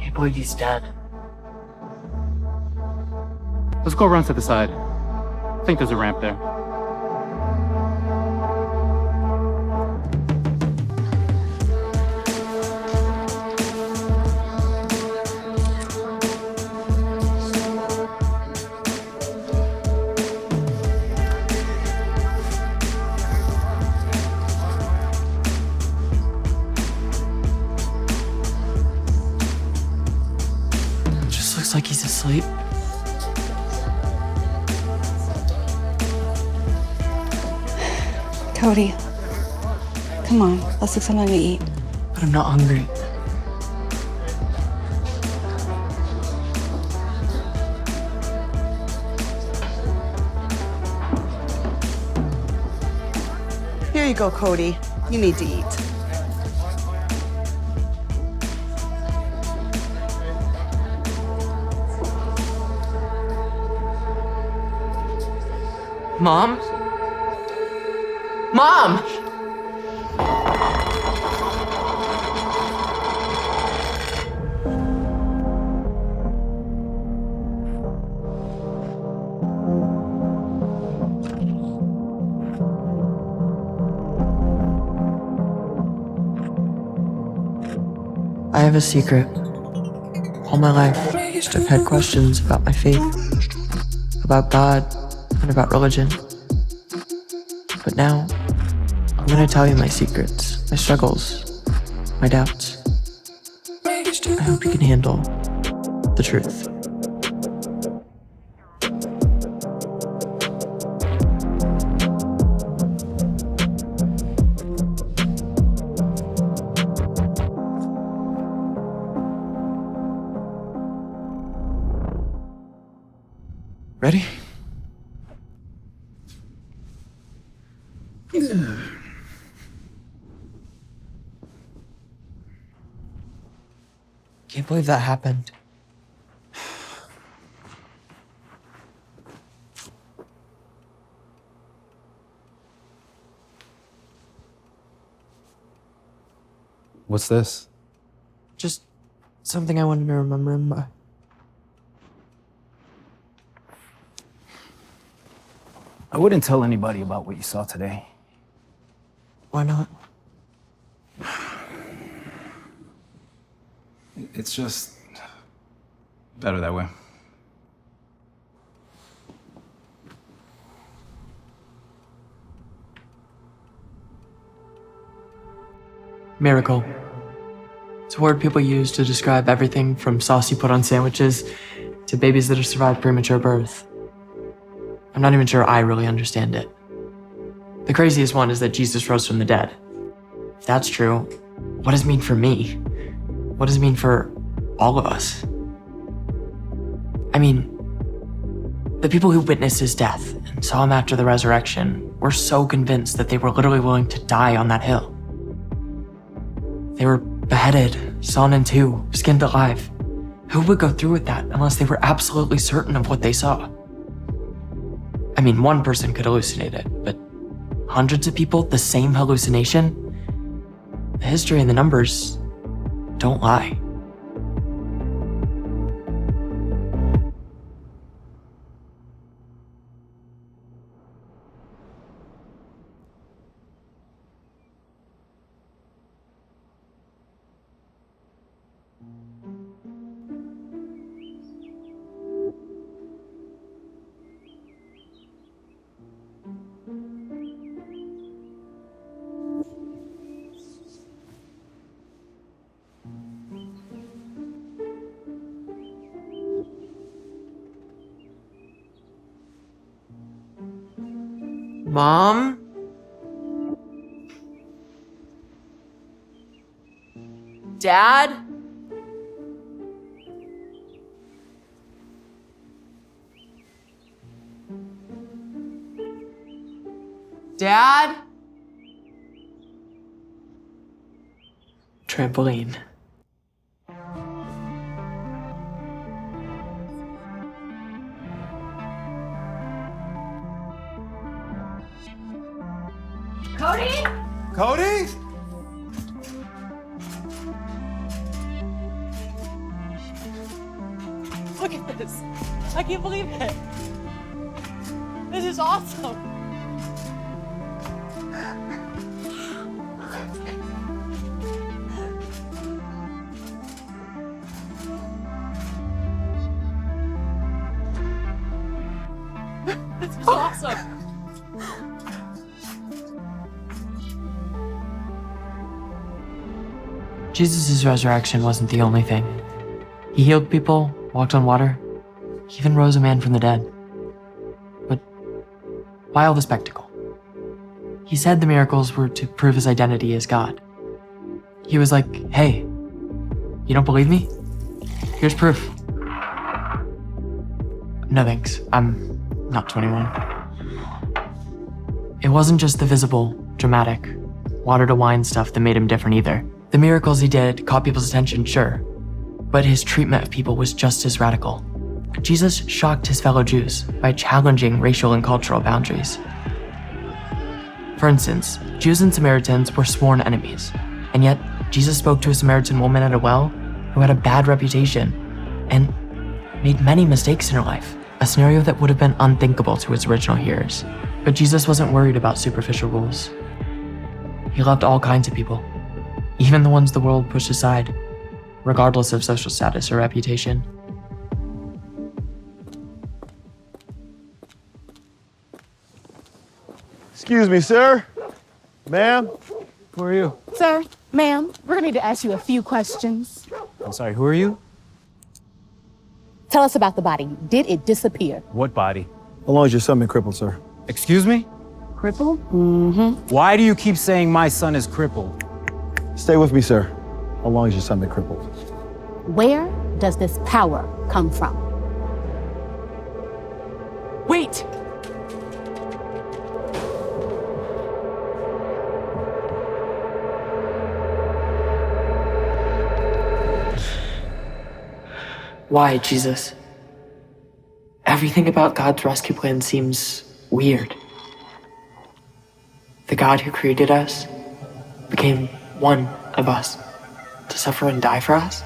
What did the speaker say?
can't believe he's dead. Let's go around to the side. I think there's a ramp there. Just looks like he's asleep. Cody, come on, let's get something to eat. But I'm not hungry. Here you go, Cody. You need to eat. Mom? Mom! I have a secret. All my life, I've had questions about my faith, about God, and about religion. But now, I'm gonna tell you my secrets, my struggles, my doubts. I hope you can handle the truth. Ready? Can't believe that happened. What's this? Just something I wanted to remember him by. I wouldn't tell anybody about what you saw today. Why not? It's just better that way. Miracle. It's a word people use to describe everything from sauce you put on sandwiches to babies that have survived premature birth. I'm not even sure I really understand it. The craziest one is that Jesus rose from the dead. If that's true, what does it mean for me? What does it mean for all of us? I mean, the people who witnessed his death and saw him after the resurrection were so convinced that they were literally willing to die on that hill. They were beheaded, sawn in two, skinned alive. Who would go through with that unless they were absolutely certain of what they saw? I mean, one person could hallucinate it, but hundreds of people, the same hallucination? The history and the numbers don't lie. Mom? Dad? Dad? Trampoline. Cody? Cody? Look at this. I can't believe it. This is awesome. This is awesome. Jesus' resurrection wasn't the only thing. He healed people, walked on water, he even rose a man from the dead. But why all the spectacle? He said the miracles were to prove his identity as God. He was like, hey, you don't believe me? Here's proof. No thanks, I'm not 21. It wasn't just the visible, dramatic, water to wine stuff that made him different either. The miracles he did caught people's attention, sure, but his treatment of people was just as radical. Jesus shocked his fellow Jews by challenging racial and cultural boundaries. For instance, Jews and Samaritans were sworn enemies, and yet Jesus spoke to a Samaritan woman at a well who had a bad reputation and made many mistakes in her life, a scenario that would have been unthinkable to his original hearers. But Jesus wasn't worried about superficial rules. He loved all kinds of people, even the ones the world pushed aside, regardless of social status or reputation. Excuse me, sir. Ma'am. Who are you? Sir, ma'am, we're gonna need to ask you a few questions. I'm sorry, who are you? Tell us about the body. Did it disappear? What body? How long has your son been crippled, sir? Excuse me? Crippled? Mm-hmm. Why do you keep saying my son is crippled? Stay with me, sir. How long has your son been crippled? Where does this power come from? Wait! Why, Jesus? Everything about God's rescue plan seems weird. The God who created us became one of us to suffer and die for us?